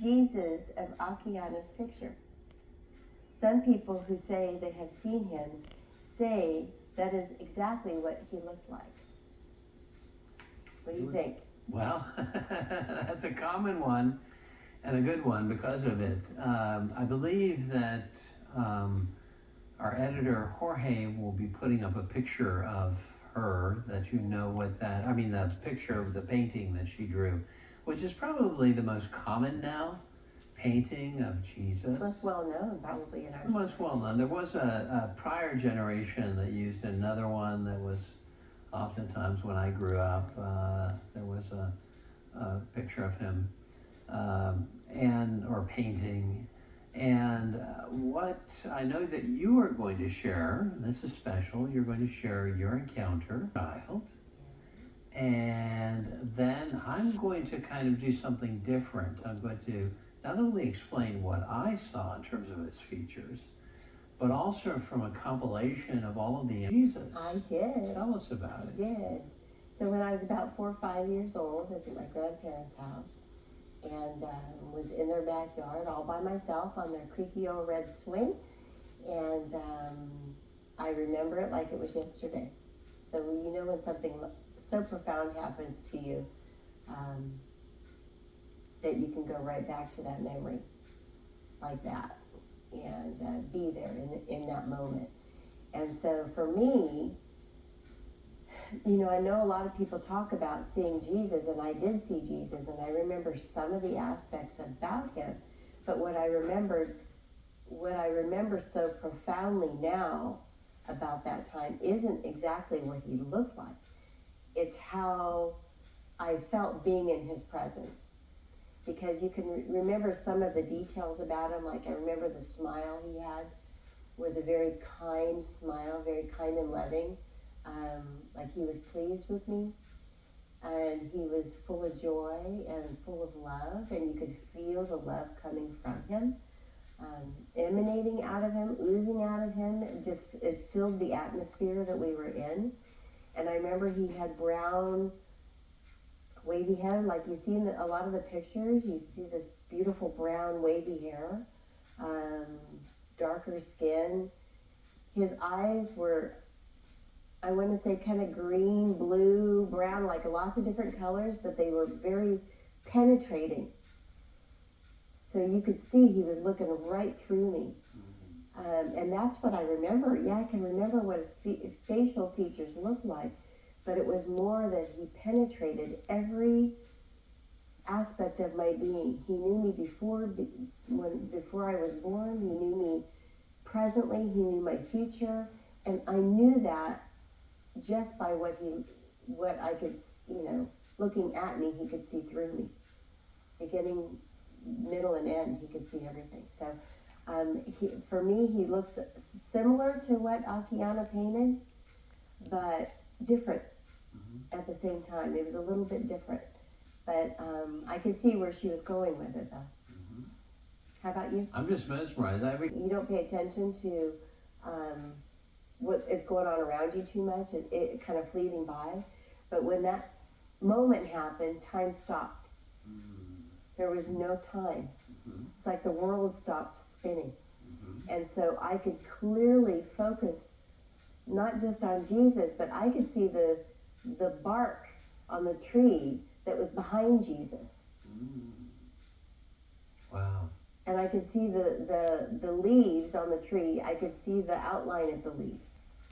Jesus of Akiana's picture. Some people who say they have seen him say that is exactly what he looked like. What do you think? Well, that's a common one and a good one because of it. I believe that our editor Jorge will be putting up a picture of her that you know what that, I mean the picture of the painting that she drew, which is probably the most common now, painting of Jesus. Most well known probably in our Most well known. There was a prior generation that used another one that was oftentimes when I grew up, there was a picture of him or painting. And what I know that you are going to share, and this is special, you're going to share your encounter, child. And then I'm going to kind of do something different. I'm going to not only explain what I saw in terms of his features, but also from a compilation of all of the Jesus. I did. Tell us about it. I did. So when I was about 4 or 5 years old, I was at my grandparents' house and was in their backyard all by myself on their creaky old red swing. And I remember it like it was yesterday. So you know when something so profound happens to you that you can go right back to that memory like that and be there in that moment. And so for me, you know, I know a lot of people talk about seeing Jesus, and I did see Jesus, and I remember some of the aspects about him. But what I remember so profoundly now about that time isn't exactly what he looked like. It's how I felt being in his presence. Because you can remember some of the details about him, like I remember the smile he had was a very kind smile, very kind and loving. Like he was pleased with me, and he was full of joy and full of love, and you could feel the love coming from him, emanating out of him, oozing out of him. It filled the atmosphere that we were in. And I remember he had brown, wavy hair, like you see in a lot of the pictures. You see this beautiful brown, wavy hair, darker skin. His eyes were, I want to say, kind of green, blue, brown, like lots of different colors, but they were very penetrating. So you could see he was looking right through me. And that's what I remember. Yeah, I can remember what his facial features looked like, but it was more that he penetrated every aspect of my being. He knew me before I was born. He knew me presently. He knew my future. And I knew that just by what I could, looking at me, he could see through me. Beginning, middle, and end, he could see everything. So for me, he looks similar to what Akiana painted, but different at the same time. It was a little bit different, but I could see where she was going with it, though. How about you? I'm just mesmerized. You don't pay attention to what is going on around you too much. It kind of fleeting by, but when that moment happened, time stopped. There was no time. It's like the world stopped spinning. And so I could clearly focus not just on Jesus, but I could see the bark on the tree that was behind Jesus. Wow. And I could see the leaves on the tree. I could see the outline of the leaves.